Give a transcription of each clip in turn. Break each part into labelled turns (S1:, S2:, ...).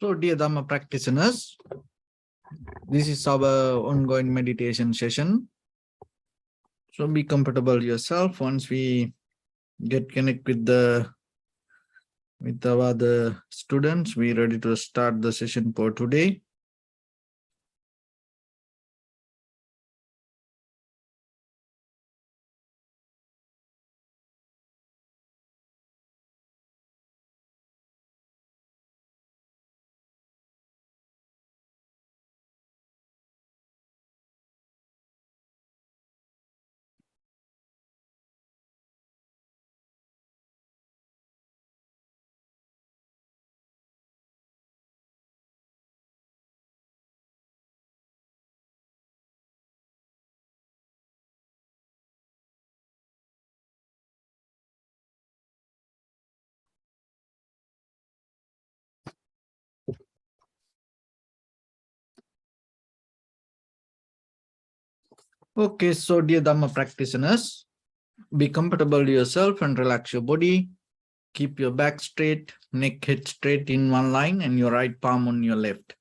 S1: So, dear Dhamma practitioners, this is our ongoing meditation session. So, be comfortable yourself. Once we get connected with our other students, we're ready to start the session for today. Okay, so dear Dhamma practitioners, be comfortable yourself and relax your body. Keep your back straight, neck head straight in one line, and your right palm on your left.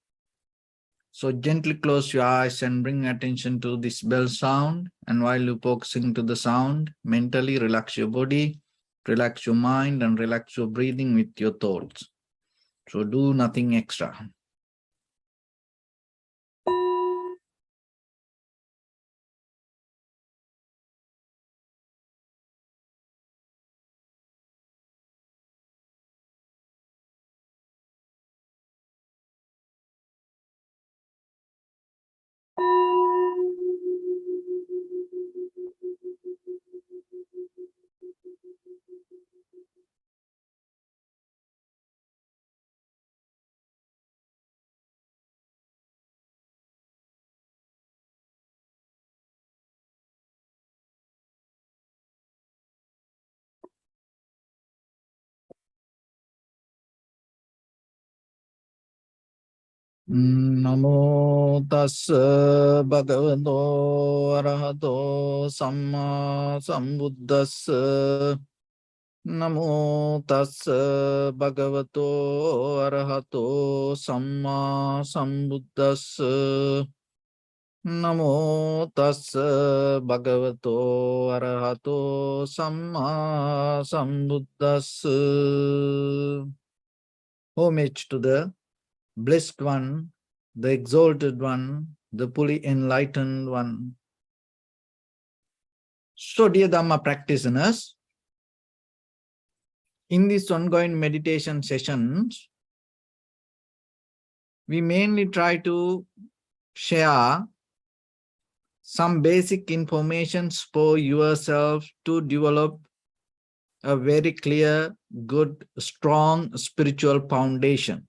S1: So gently close your eyes and bring attention to this bell sound. And while you're focusing to the sound, mentally relax your body, relax your mind, and relax your breathing with your thoughts. So do nothing extra. Namo tassa bhagavato arahato samma sambuddhassa. Namo tassa bhagavato arahato samma sambuddhassa. Namo tassa bhagavato arahato samma sambuddhassa. Homage to the Blessed One, the Exalted One, the fully enlightened One. So, dear Dhamma practitioners, in these ongoing meditation sessions, we mainly try to share some basic information for yourself to develop a very clear, good, strong spiritual foundation.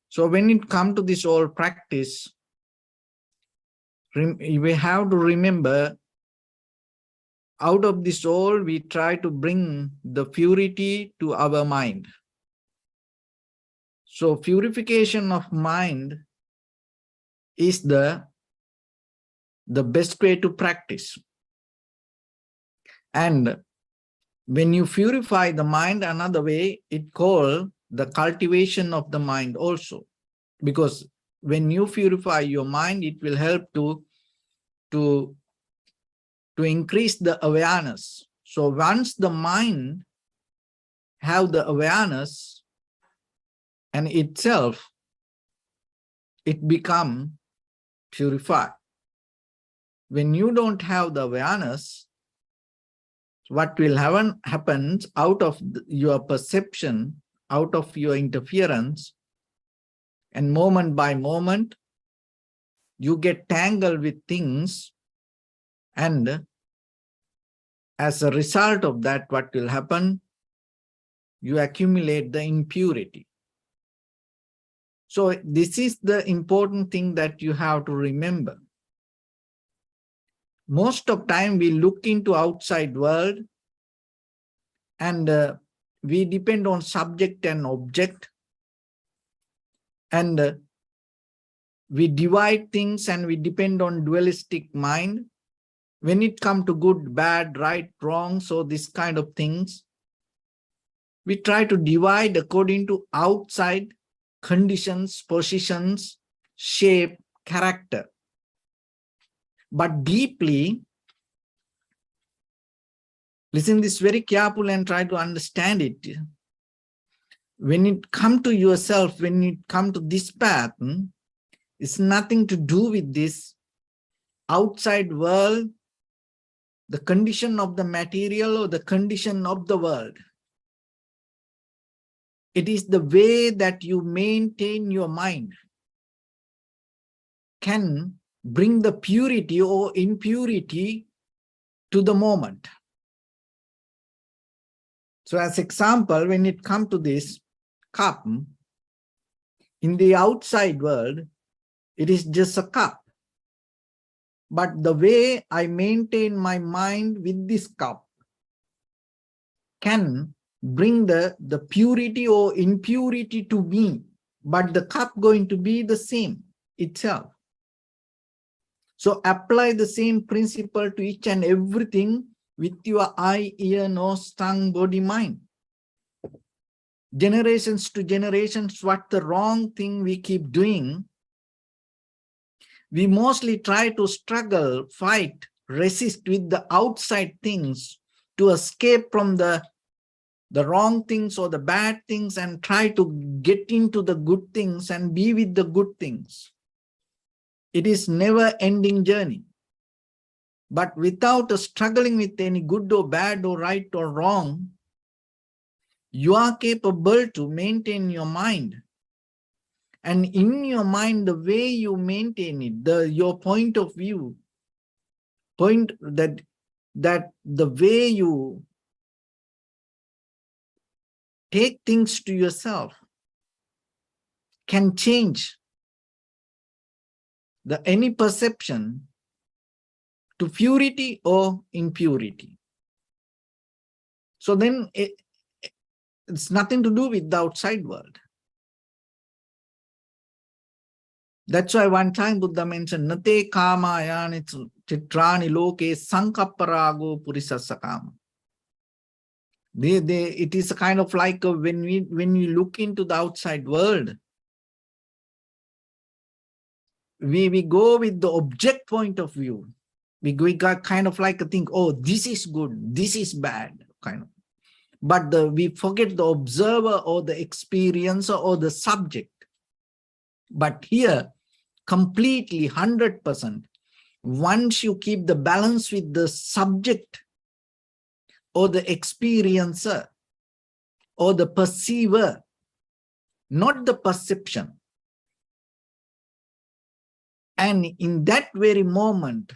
S1: So when it comes to this whole practice, we have to remember, out of this all, we try to bring the purity to our mind. So purification of mind is the best way to practice. And when you purify the mind another way, it called the cultivation of the mind also. Because when you purify your mind, it will help to increase the awareness. So once the mind have the awareness and itself, it become purified. When you don't have the awareness, what will happen out of your perception, out of your interference, and moment by moment, you get tangled with things, and as a result of that, what will happen? You accumulate the impurity. So this is the important thing that you have to remember. Most of time we look into outside world and we depend on subject and object, and we divide things and we depend on dualistic mind. When it comes to good, bad, right, wrong, so this kind of things, we try to divide according to outside conditions, positions, shape, character. But deeply, listen this very carefully and try to understand it. When it come to yourself, when it come to this path, it's nothing to do with this outside world, the condition of the material or the condition of the world. It is the way that you maintain your mind can bring the purity or impurity to the moment. So as example, when it comes to this cup, in the outside world, it is just a cup. But the way I maintain my mind with this cup can bring the purity or impurity to me, but the cup going to be the same itself. So apply the same principle to each and everything with your eye, ear, nose, tongue, body, mind. Generations to generations, what the wrong thing we keep doing, we mostly try to struggle, fight, resist with the outside things to escape from the wrong things or the bad things and try to get into the good things and be with the good things. It is never ending journey. But without struggling with any good or bad or right or wrong, you are capable to maintain your mind. And in your mind, the way you maintain it, your point of view, that the way you take things to yourself can change any perception to purity or impurity. So then it's nothing to do with the outside world. That's why one time Buddha mentioned, Nate kama ayani chitrani loke sankapparago purisasakama. It is a kind of like when we look into the outside world, we go with the object point of view. We got kind of like a think, oh, this is good, this is bad, kind of. But we forget the observer or the experiencer or the subject. But here, completely 100%, once you keep the balance with the subject or the experiencer or the perceiver, not the perception. And in that very moment,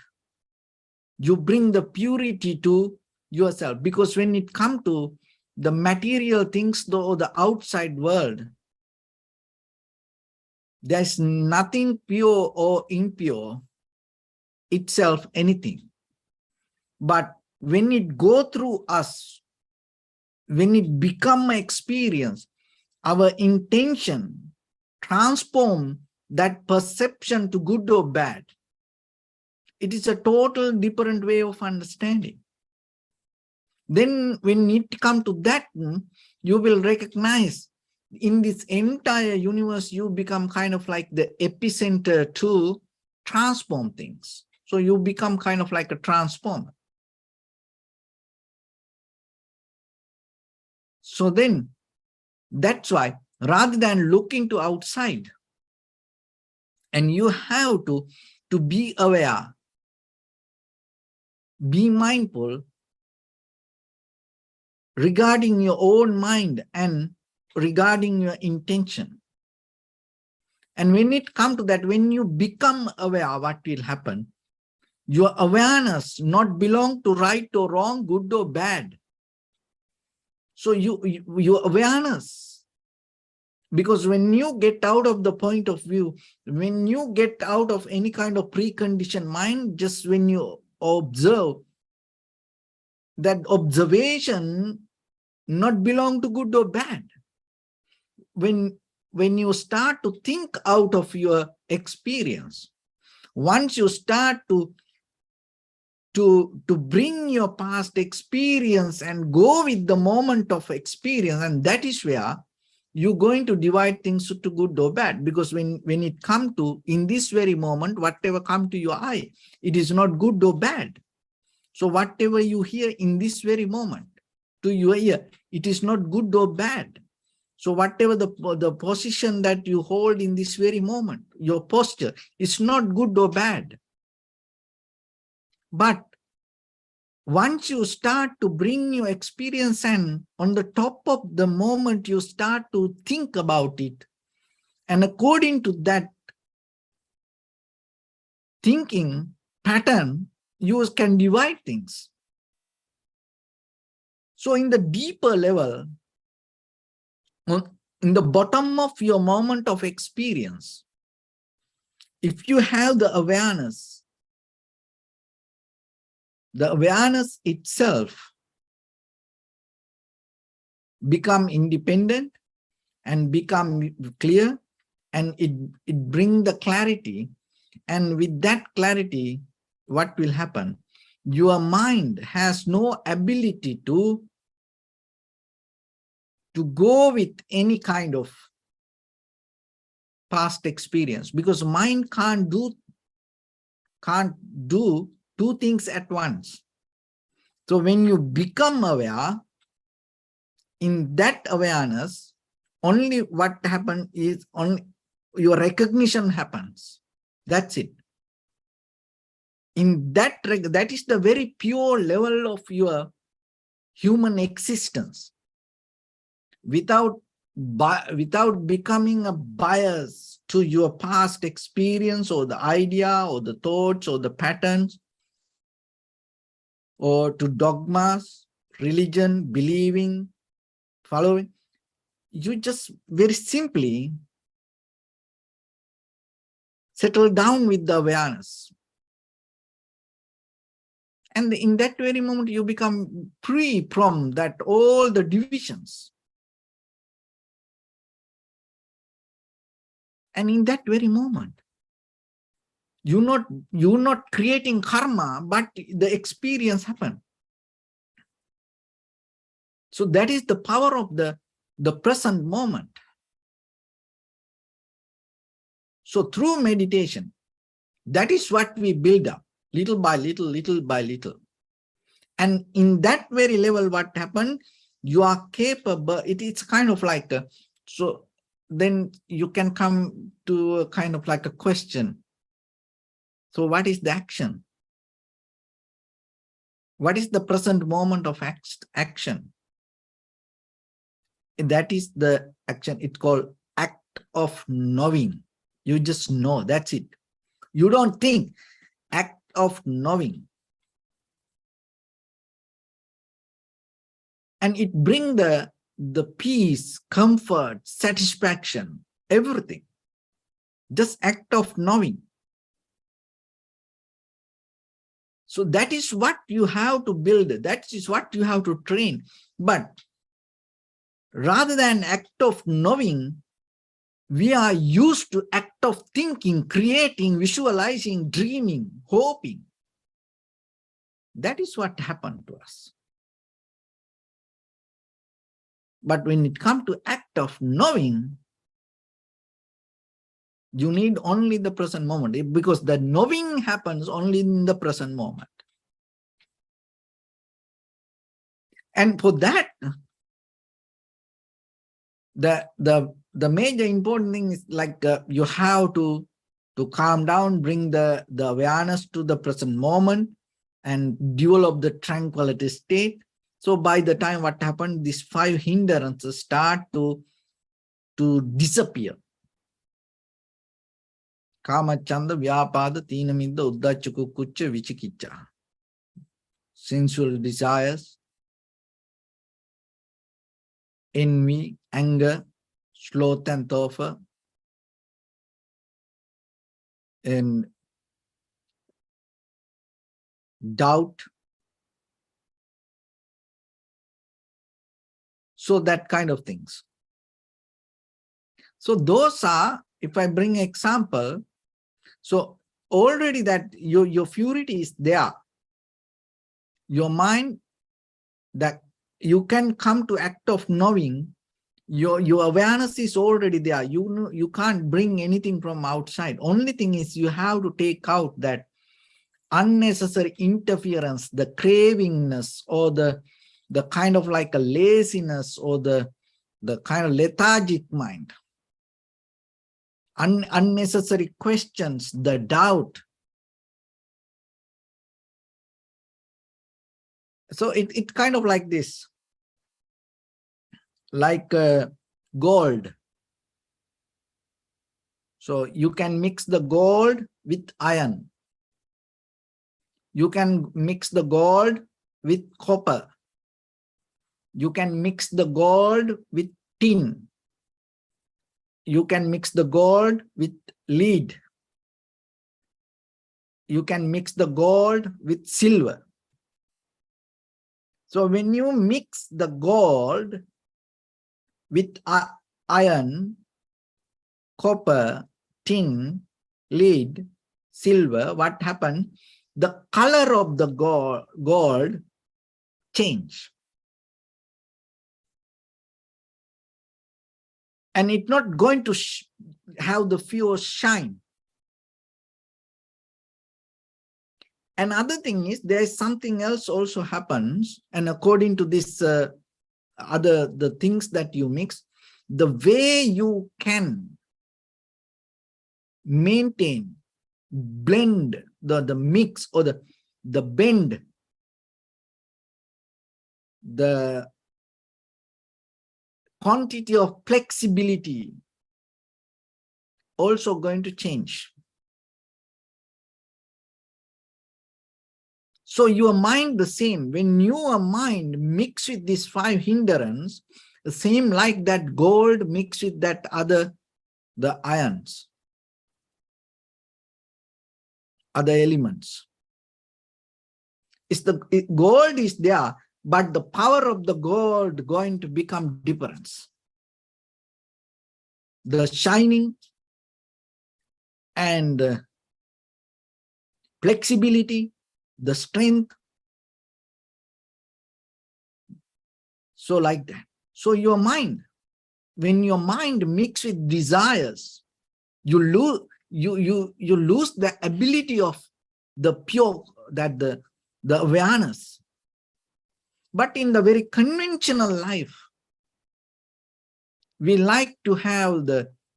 S1: you bring the purity to yourself. Because when it comes to the material things or the outside world, there's nothing pure or impure itself, anything. But when it go through us, when it become an experience, our intention transform that perception to good or bad. It is a total different way of understanding. Then when it comes to that, you will recognize in this entire universe, you become kind of like the epicenter to transform things. So you become kind of like a transformer. So then, that's why rather than looking to outside, and you have to be aware, be mindful regarding your own mind and regarding your intention. And when it comes to that, when you become aware, what will happen? Your awareness not belong to right or wrong, good or bad. So your awareness, because when you get out of the point of view, when you get out of any kind of preconditioned mind, just when you observe, that observation not belong to good or bad. When you start to think out of your experience, once you start to bring your past experience and go with the moment of experience, and that is where you're going to divide things to good or bad, because when it comes to, in this very moment, whatever comes to your eye, it is not good or bad. So whatever you hear in this very moment to your ear, it is not good or bad. So whatever the position that you hold in this very moment, your posture, is not good or bad. But once you start to bring your experience and on the top of the moment, you start to think about it. And according to that thinking pattern, you can divide things. So in the deeper level, in the bottom of your moment of experience, if you have the awareness itself become independent and become clear, and it brings the clarity. And with that clarity, what will happen? Your mind has no ability to go with any kind of past experience, because mind can't do two things at once. So when you become aware, in that awareness, only what happens is your recognition happens. That's it. In that is the very pure level of your human existence, without becoming a bias to your past experience or the idea or the thoughts or the patterns, or to dogmas, religion, believing, following. You just very simply settle down with the awareness. And in that very moment, you become free from that, all the divisions. And in that very moment, you're not creating karma, but the experience happens. So that is the power of the present moment. So through meditation, that is what we build up, little by little, little by little. And in that very level, what happened? You are capable. It's kind of like so then you can come to a kind of like a question. So what is the action? What is the present moment of action? That is the action. It's called act of knowing. You just know, that's it. You don't think, act of knowing. And it brings the peace, comfort, satisfaction, everything. Just act of knowing. So that is what you have to build. That is what you have to train. But rather than act of knowing, we are used to act of thinking, creating, visualizing, dreaming, hoping. That is what happened to us. But when it comes to act of knowing, you need only the present moment, because the knowing happens only in the present moment. And for that, the major important thing is like you have to calm down, bring the awareness to the present moment and develop the tranquility state. So by the time what happened, these 5 hindrances start to disappear. Kama, Chanda, Vyapada, Tinamidda, Uddacha, Kucha, Vichikicha. Sensual desires, envy, anger, sloth and torpor, and doubt. So that kind of things. So those are, if I bring example, so already that your purity is there. Your mind, that you can come to act of knowing Your awareness is already there. You know, you can't bring anything from outside. Only thing is you have to take out that unnecessary interference, the cravingness, or the kind of like a laziness, or the kind of lethargic mind, unnecessary questions, the doubt. So it kind of like this, like gold. So you can mix the gold with iron. You can mix the gold with copper. You can mix the gold with tin. You can mix the gold with lead. You can mix the gold with silver. So when you mix the gold with iron, copper, tin, lead, silver, what happened? The color of the gold change. And it's not going to have the pure shine. Another thing is there is something else also happens, and according to this the things that you mix, the way you can maintain, blend the mix, or the bend, the quantity of flexibility also going to change. So your mind the same. When your mind mix with these 5 hindrance, the same like that gold mixed with that other, the ions, other elements. Gold is there, but the power of the gold going to become different. The shining and flexibility, the strength. So like that. So your mind, when your mind mixes with desires, you lose the ability of the pure, that the awareness. But in the very conventional life, we like to have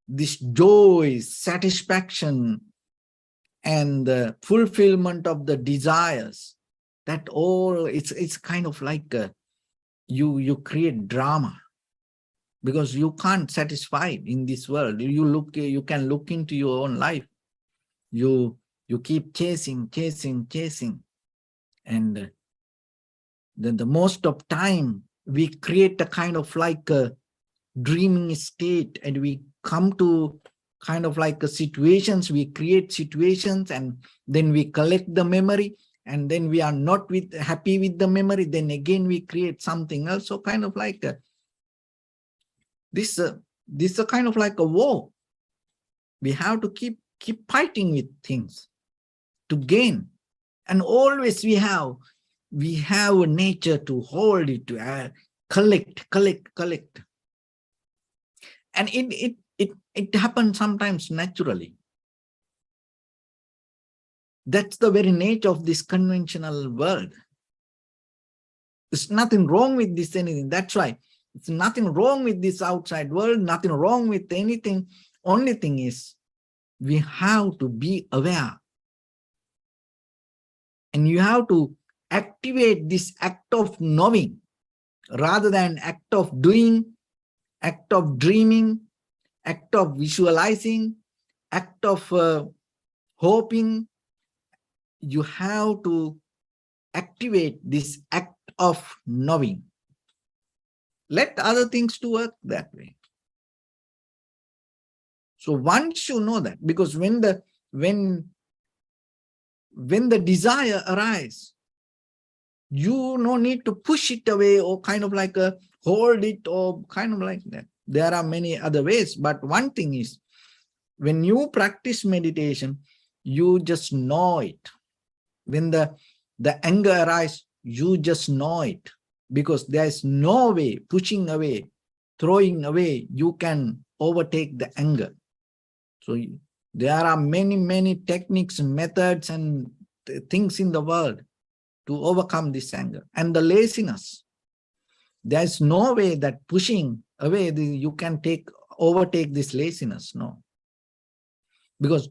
S1: this joy, satisfaction, and the fulfillment of the desires. That all, it's kind of like you create drama, because you can't satisfy in this world. You can look into your own life. You keep chasing, and then the most of time we create a kind of like a dreaming state, and we come to kind of like a situations. We create situations, and then we collect the memory, and then we are not happy with the memory. Then again we create something else. So kind of like this is a kind of like a war. We have to keep fighting with things to gain, and always we have a nature to hold it, to collect, and it happens sometimes naturally. That's the very nature of this conventional world. There's nothing wrong with this anything. That's why it's nothing wrong with this outside world, nothing wrong with anything. Only thing is we have to be aware, and you have to activate this act of knowing rather than act of doing, act of dreaming, act of visualizing, act of hoping. You have to activate this act of knowing. Let other things to work that way. So once you know that, because when the desire arises, you no need to push it away or kind of like hold it or kind of like that. There are many other ways, but one thing is, when you practice meditation, you just know it. When the anger arises, you just know it, because there is no way pushing away throwing away, you can overtake the anger. So there are many, many techniques, methods, and things in the world to overcome this anger. And the laziness. There's no way that pushing away, you can overtake this laziness. No. Because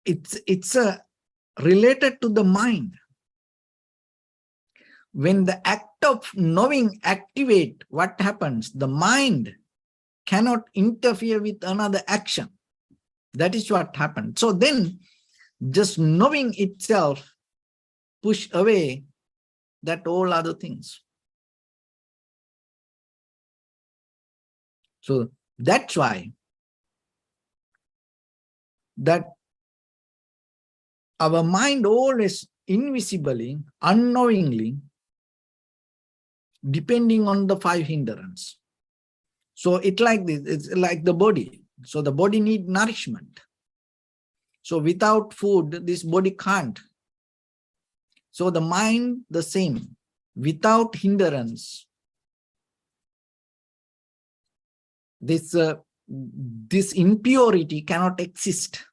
S1: it's related to the mind. When the act of knowing activate, what happens? The mind cannot interfere with another action. That is what happened. So then just knowing itself push away that all other things. So that's why that our mind always invisibly, unknowingly, depending on the 5 hindrances. So it's like this, it's like the body. So the body needs nourishment. So without food, this body can't. So the mind, the same. Without hindrance, this impurity cannot exist.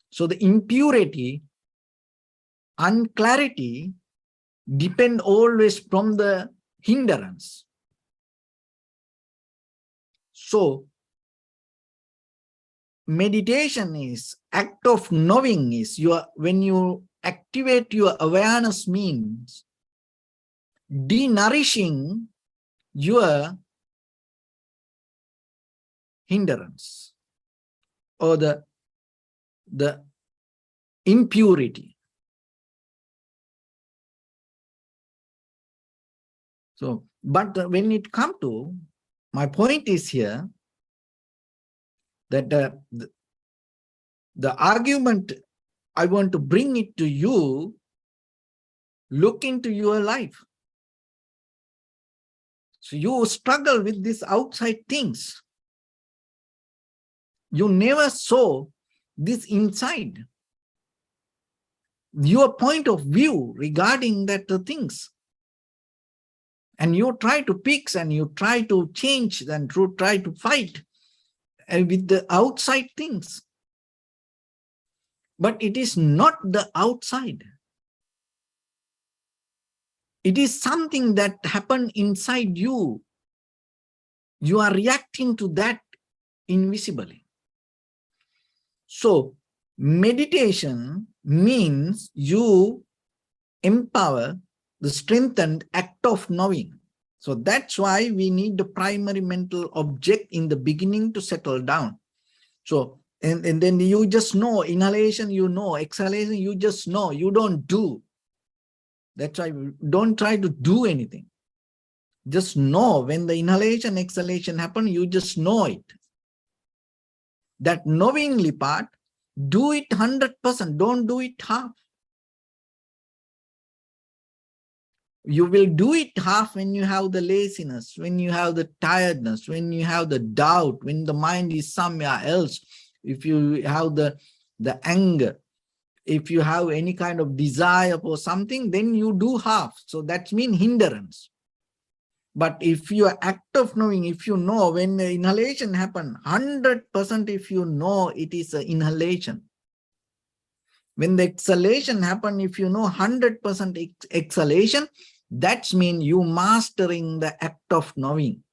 S1: So the impurity and clarity depend always from the hindrance. So meditation is act of knowing is when you activate your awareness means de-nourishing your hindrance or the impurity. So, but when it comes to, my point is here that the argument I want to bring it to you, look into your life. So you struggle with these outside things. You never saw this inside. Your point of view regarding that things. And you try to fix and you try to change and try to fight with the outside things. But it is not the outside. It is something that happened inside you. You are reacting to that invisibly. So meditation means you empower the strengthened act of knowing. So that's why we need the primary mental object in the beginning to settle down. So, and then you just know, inhalation, you know, exhalation, you just know, you don't do. That's why don't try to do anything. Just know when the inhalation, exhalation happen, you just know it. That knowingly part, do it 100%, don't do it half. You will do it half when you have the laziness, when you have the tiredness, when you have the doubt, when the mind is somewhere else, if you have the anger, if you have any kind of desire for something, then you do half. So that means hindrance. But if you are act of knowing, if you know when the inhalation happen, 100% if you know it is an inhalation. When the exhalation happen, if you know 100% exhalation, that means you mastering the act of knowing.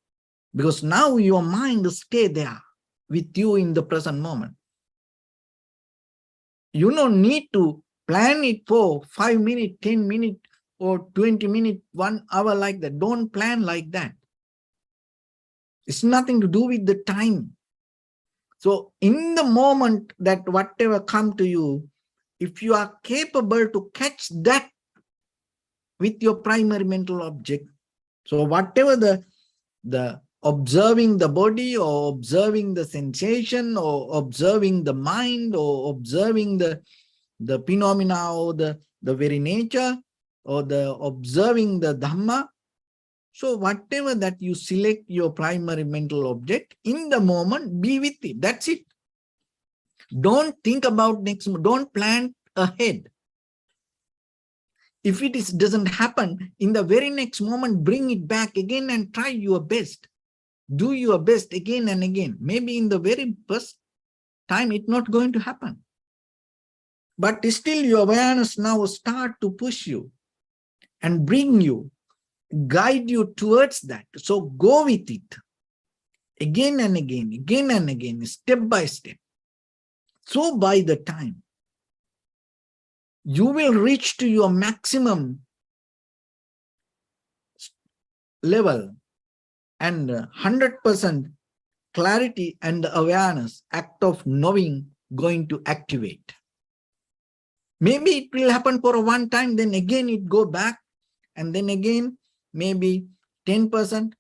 S1: Because now your mind stay there with you in the present moment. You don't need to plan it for 5 minutes, 10 minutes, or 20 minutes, 1 hour like that. Don't plan like that. It's nothing to do with the time. So in the moment that whatever come to you, if you are capable to catch that with your primary mental object, so whatever the observing the body or observing the sensation or observing the mind or observing the phenomena or the very nature or the observing the Dhamma. So whatever that you select your primary mental object, in the moment, be with it. That's it. Don't think about next, don't plan ahead. If it doesn't happen, in the very next moment, bring it back again and try your best. Do your best again and again. Maybe in the very first time, it's not going to happen. But still your awareness now start to push you and bring you, guide you towards that. So go with it again and again, step by step. So by the time you will reach to your maximum level and 100% clarity and awareness, act of knowing going to activate. Maybe it will happen for one time, then again it go back, and then again maybe 10%,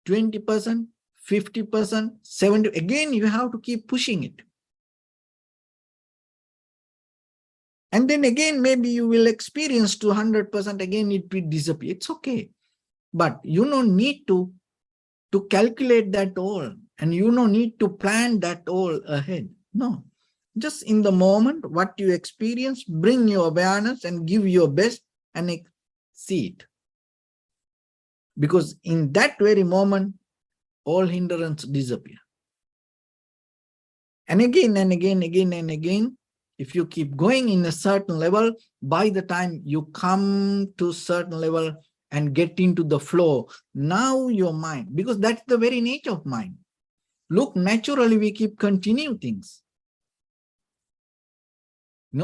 S1: 20%, 50%, 70%. Again, you have to keep pushing it. And then again, maybe you will experience to 100%, again it will disappear. It's okay. But you don't need to calculate that all, and you don't need to plan that all ahead. No. Just in the moment, what you experience, bring your awareness and give your best and see it. Because in that very moment, all hindrance disappear. And again and again, if you keep going in a certain level, by the time you come to a certain level and get into the flow, now your mind, because that's the very nature of mind. Look, naturally we keep continue things.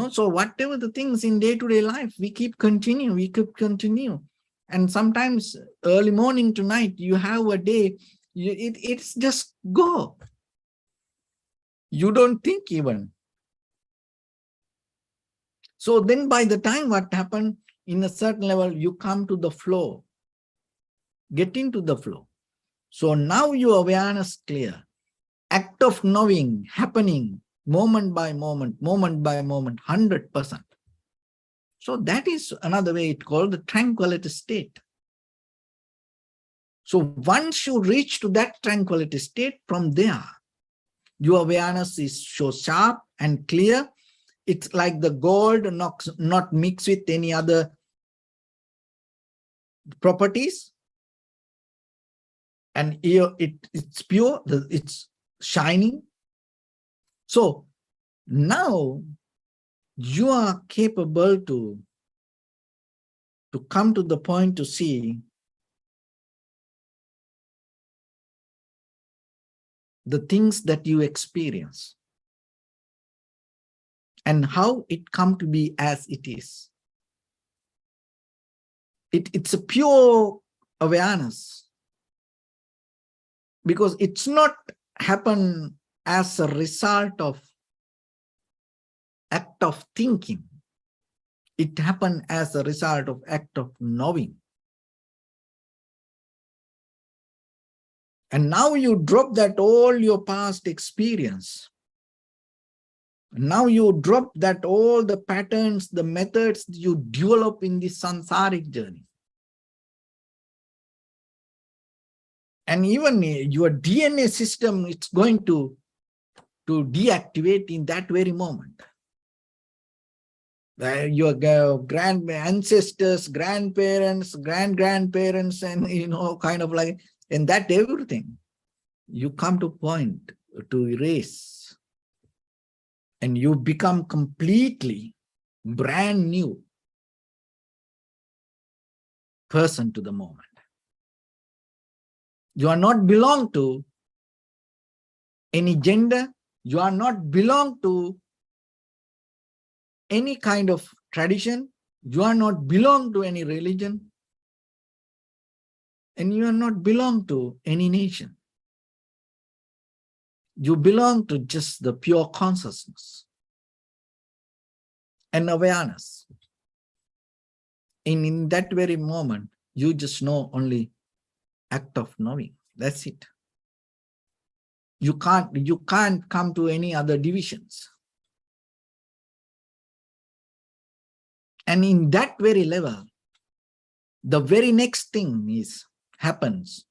S1: So whatever the things in day-to-day life, we keep continue. And sometimes early morning to night, you have a day, it's just go. You don't think even. So then by the time what happened, in a certain level, you come to the flow. Get into the flow. So now your awareness clear. Act of knowing happening moment by moment, 100%. So that is another way it's called the tranquility state. So once you reach to that tranquility state, from there, your awareness is so sharp and clear. It's like the gold, not mixed with any other properties. And it's pure, it's shining. So now you are capable to come to the point to see the things that you experience and how it come to be as it is. It's a pure awareness, because it's not happen as a result of act of thinking. It happened as a result of act of knowing. And now you drop that all your past experience. Now you drop that all the patterns, the methods you develop in this samsaric journey. And even your DNA system, it's going to deactivate in that very moment. Your ancestors, grandparents, grandparents, and kind of like, and that everything, you come to point to erase, and you become completely brand new person to the moment. You are not belong to any gender. You are not belong to any kind of tradition. You are not belong to any religion. And you are not belong to any nation. You belong to just the pure consciousness and awareness. And in that very moment, you just know only act of knowing. That's it. You can't come to any other divisions. And in that very level, the very next thing happens.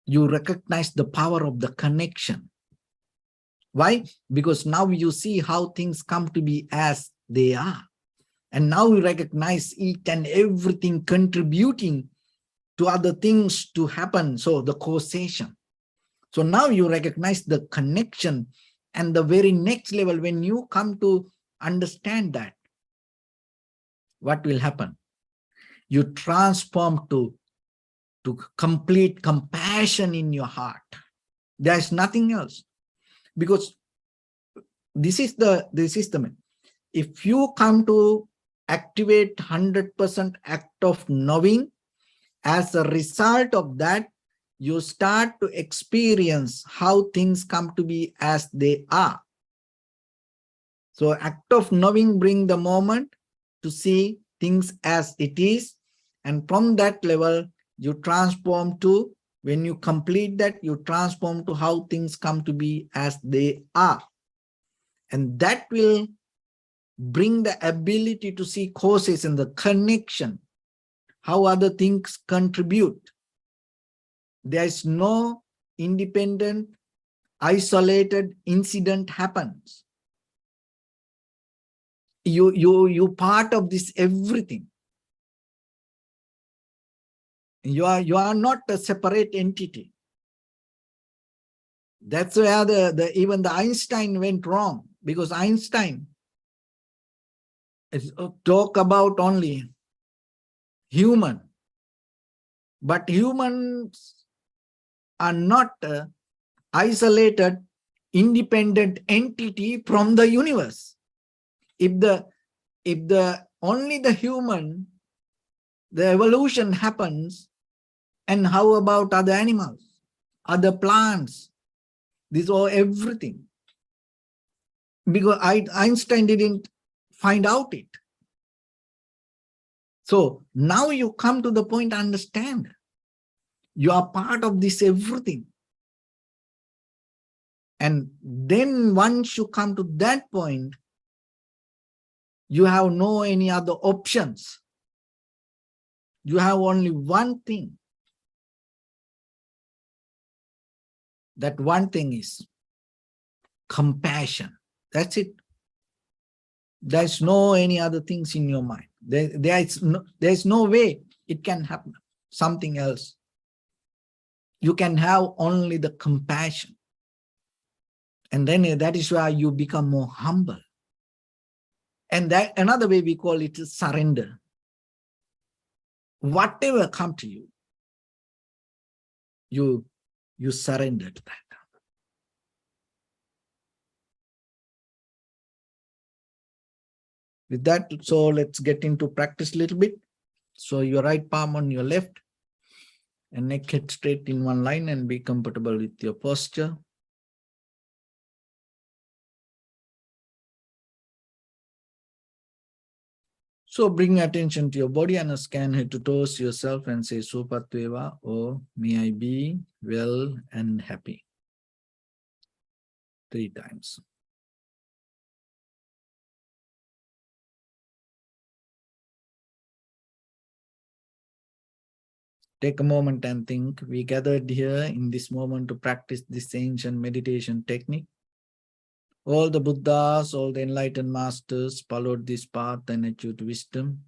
S1: You recognize the power of the connection. Why? Because now you see how things come to be as they are. And now you recognize each and everything contributing to other things to happen. So the causation. So now you recognize the connection, and the very next level, when you come to understand that, what will happen? You transform to complete compassion in your heart. There's nothing else. Because this is the if you come to activate 100% act of knowing, as a result of that, you start to experience how things come to be as they are. So act of knowing bring the moment to see things as it is. And from that level, you transform to, when you complete that, you transform to how things come to be as they are. And that will bring the ability to see causes and the connection, how other things contribute. There is no independent, isolated incident happens. You part of this everything. You are not a separate entity. That's where even the Einstein went wrong, because Einstein is talk about only human, but humans are not a isolated, independent entity from the universe. If the only the human, the evolution happens, and how about other animals, other plants, this or everything? Because Einstein didn't find out it. So now you come to the point, understand, you are part of this everything. And then once you come to that point, you have no any other options. You have only one thing. That one thing is compassion. That's it. There's no any other things in your mind. There's no way it can happen. Something else. You can have only the compassion. And then that is why you become more humble. And that another way we call it is surrender. Whatever come to you, you surrender to that. With that, so let's get into practice a little bit. So your right palm on your left, and neck head straight in one line, and be comfortable with your posture. So bring attention to your body and scan head to toes yourself and say Supatveva, or may I be well and happy. 3 times. Take a moment and think. We gathered here in this moment to practice this ancient meditation technique. All the Buddhas, all the enlightened masters followed this path and achieved wisdom.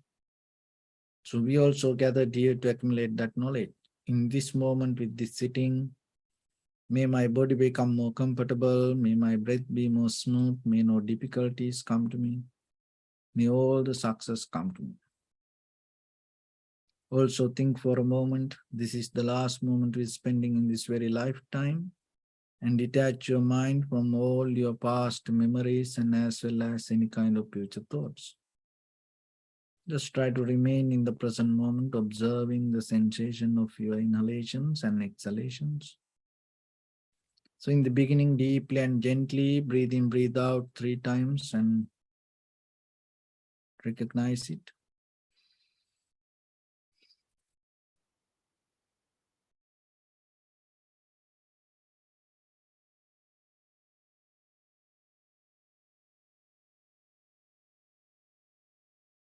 S1: So we also gathered here to accumulate that knowledge. In this moment with this sitting, may my body become more comfortable. May my breath be more smooth. May no difficulties come to me. May all the success come to me. Also think for a moment, this is the last moment we're spending in this very lifetime, and detach your mind from all your past memories and as well as any kind of future thoughts. Just try to remain in the present moment, observing the sensation of your inhalations and exhalations. So in the beginning, deeply and gently, breathe in, breathe out 3 times and recognize it.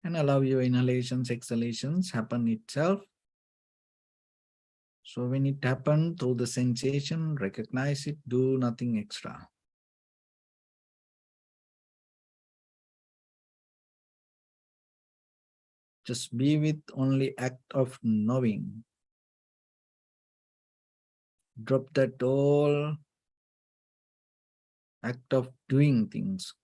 S1: And allow your inhalations, exhalations happen itself. So when it happens through the sensation, recognize it, do nothing extra. Just be with only act of knowing. Drop that all act of doing things.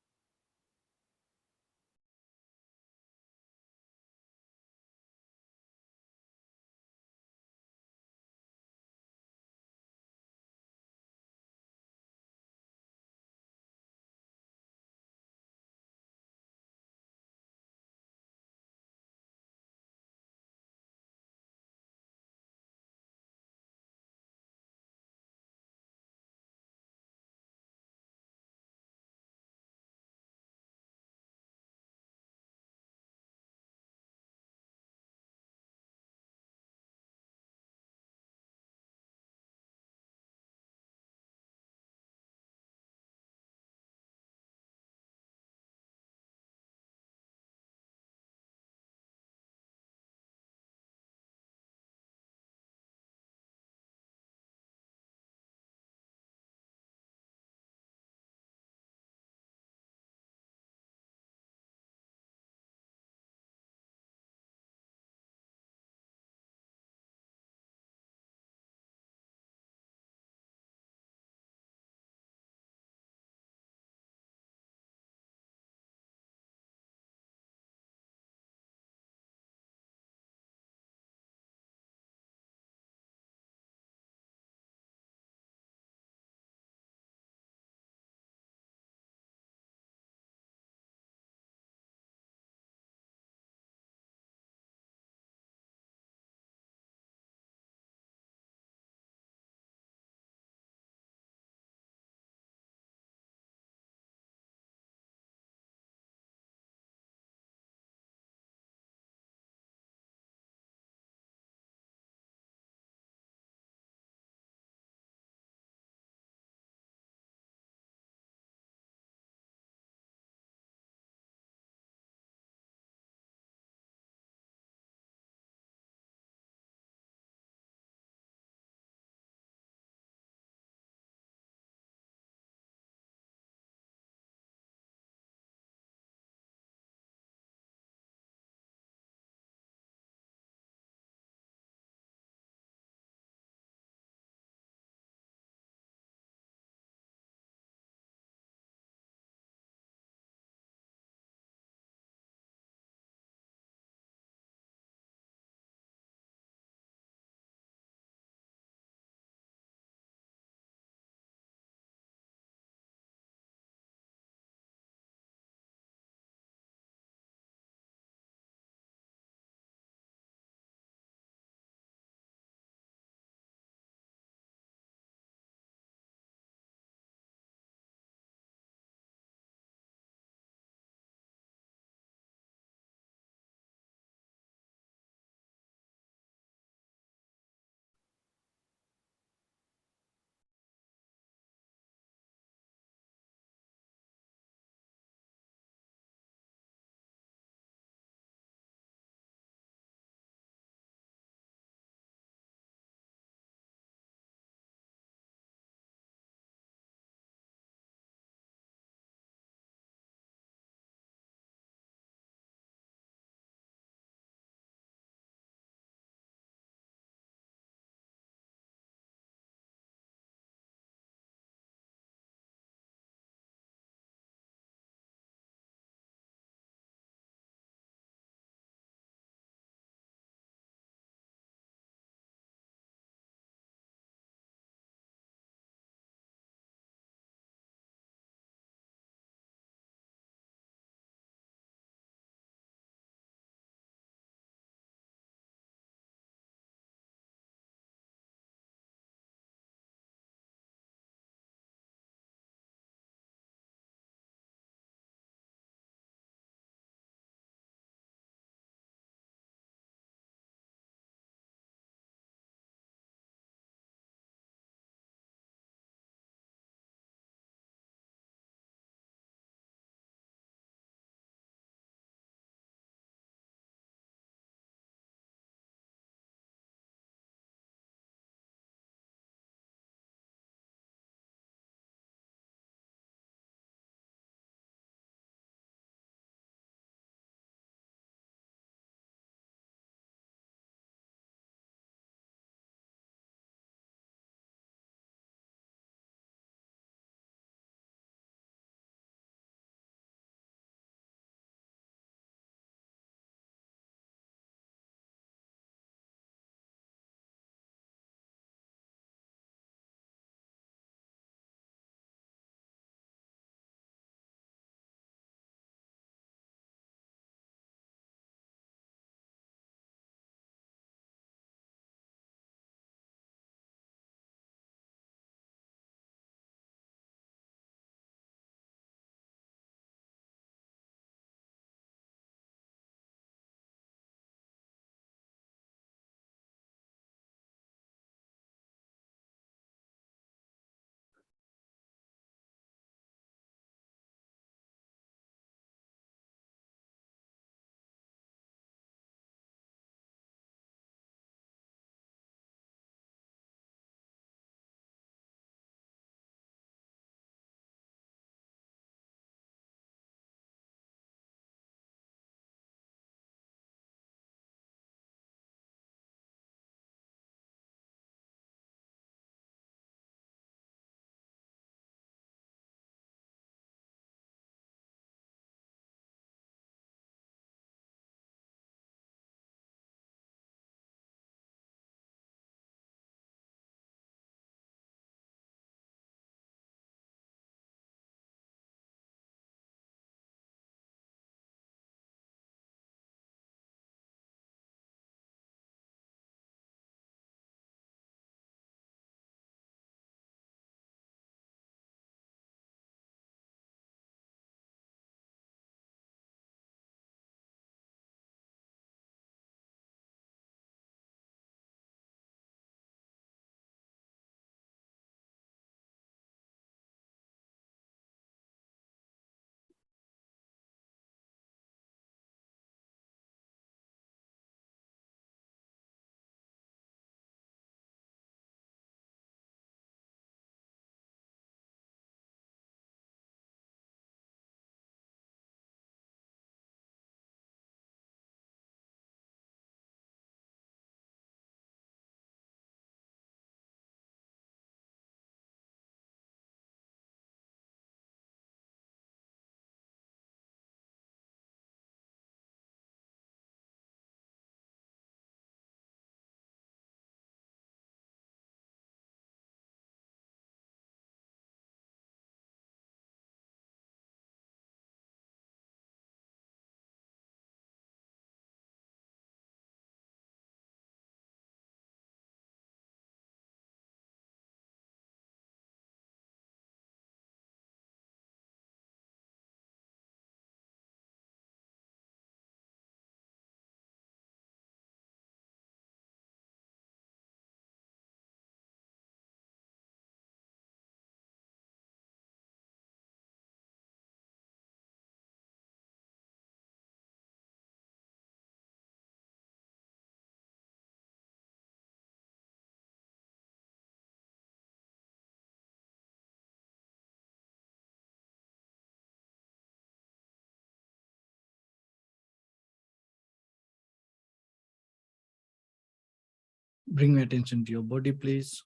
S1: Bring your attention to your body, please.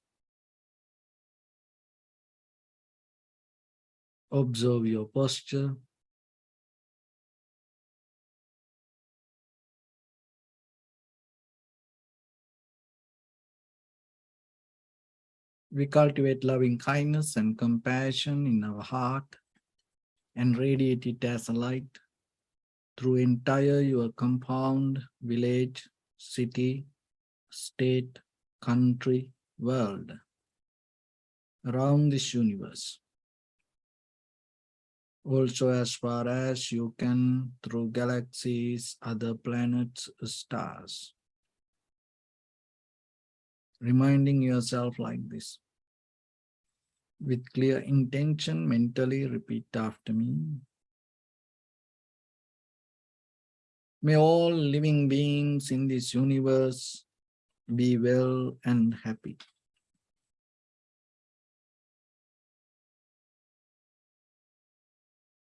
S1: Observe your posture. We cultivate loving kindness and compassion in our heart and radiate it as a light through entire your compound, village, city, state, country, world, around this universe. Also as far as you can through galaxies, other planets, stars. Reminding yourself like this. With clear intention, mentally repeat after me. May all living beings in this universe be well and happy.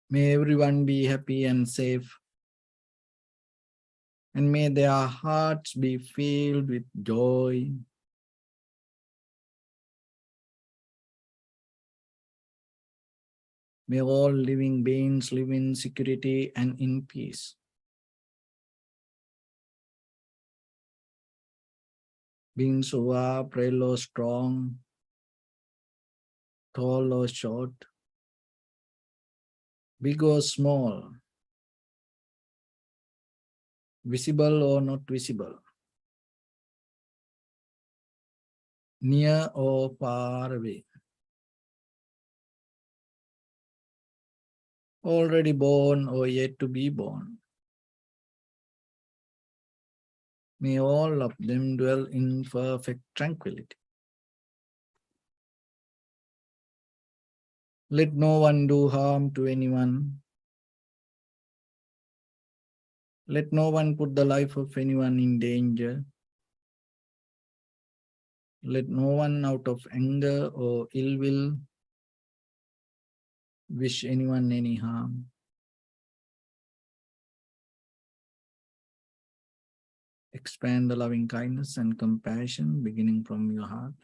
S1: May everyone be happy and safe. And may their hearts be filled with joy. May all living beings live in security and in peace. Beings who are frail or strong, tall or short, big or small, visible or not visible, near or far away, already born or yet to be born. May all of them dwell in perfect tranquility. Let no one do harm to anyone. Let no one put the life of anyone in danger. Let no one out of anger or ill will wish anyone any harm. Expand the loving kindness and compassion beginning from your heart.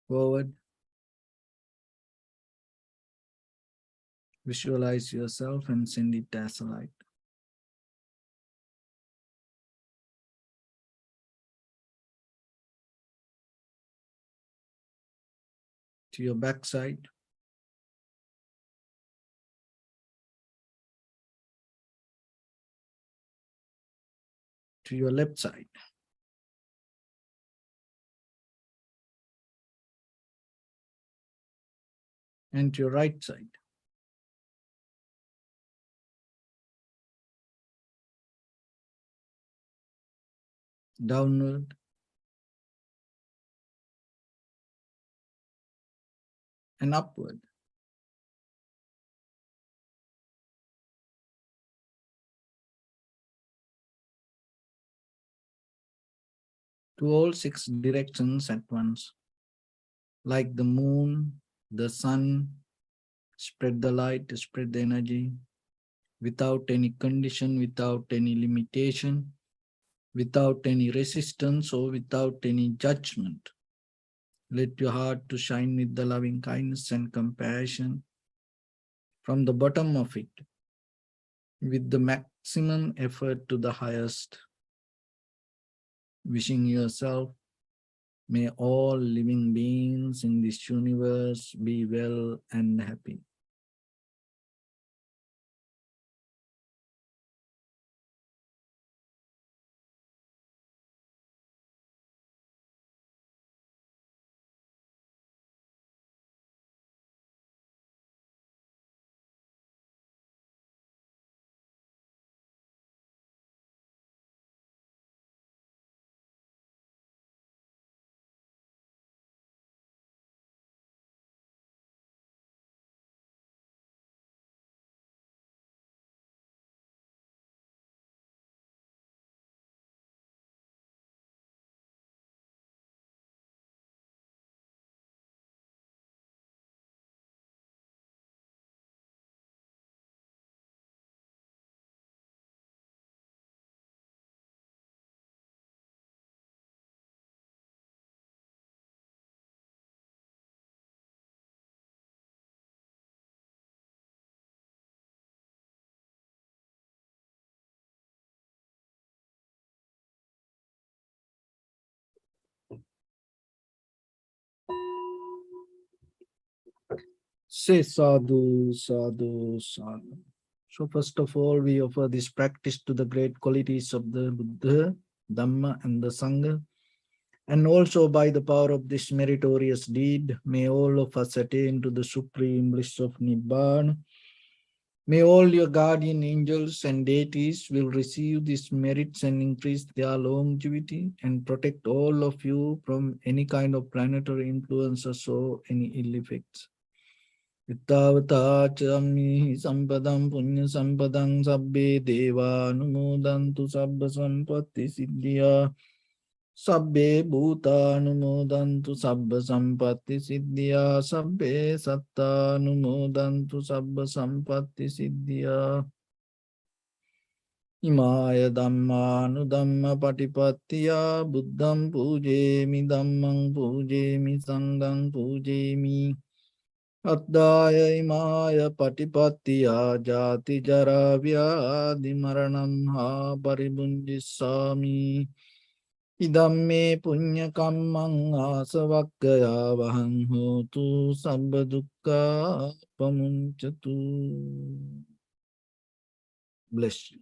S1: Forward. Visualize yourself and send it as a light. To your backside. To your left side. And to your right side. Downward. And upward. To all 6 directions at once. Like the moon, the sun, spread the light, spread the energy, without any condition, without any limitation, without any resistance or without any judgment. Let your heart to shine with the loving kindness and compassion from the bottom of it, with the maximum effort to the highest. Wishing yourself, may all living beings in this universe be well and happy. Say sadhu, sadhu, sadhu. So first of all, we offer this practice to the great qualities of the Buddha, Dhamma, and the Sangha. And also by the power of this meritorious deed, may all of us attain to the supreme bliss of Nibbana. May all your guardian angels and deities will receive these merits and increase their longevity and protect all of you from any kind of planetary influences or any ill effects. Ittavata sampadam punya sampadam sabbe deva anumodantu sabba sampatti siddhya sabbe bhuta anumodantu sabba sampatti siddhya sabbe satta anumodantu sabba sampatti siddhya Imaya Dhammanu Dhamma Patipattiya Buddham Pujemi Dhammang Pujemi Sanghang Pujemi Addaya Imaya Patipattiya Jati Jara Vyadi Maranam Ha Paribunjissami Idamme Punya Kammang Asavakkaya Vahang Hotu Sabba Dukkha Pamunchatu. Bless you.